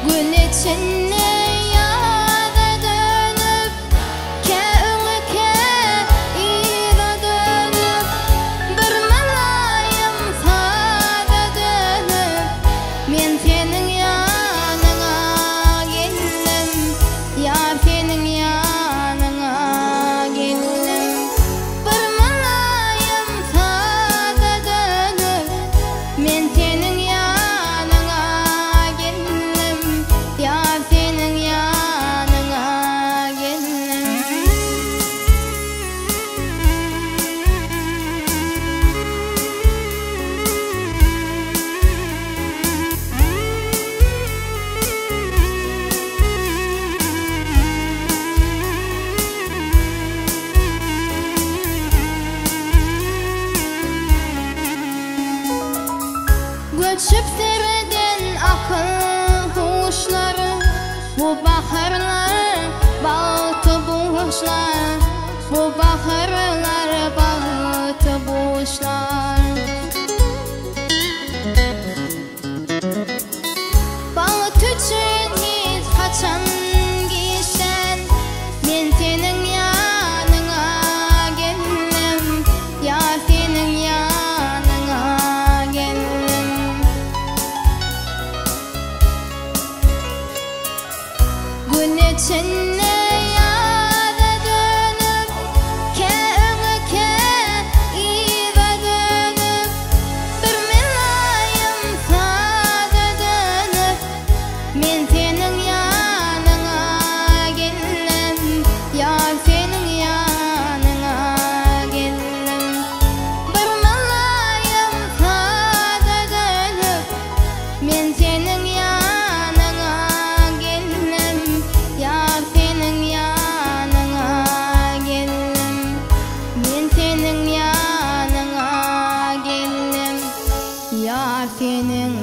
Gül içinde yâda dönüp Kâ'lıke îda dönüp Bir malayım fâda dönüp Men senin yanına geldim Yar senin yanına geldim Bir malayım fâda dönüp Men senin yanına geldim Yar senin yanına geldim Göçüp sereden akıl huşları Bu baharlar baltı boğuşlar Bu baharlar baltı boğuşlar Balıt için hiç kaçan giysen Men senin yanına geldim Ya senin yanına geldim Gül içinde yâda dönüp Kâ'lıke îda dönüp Bir malayım fâda dönüp Men senin yanına geldim Yar senin yanına geldim Bir malayım fâda dönüp Men senin yanına geldim Yar senin yanına geldim Men senin yanına geldim Yar senin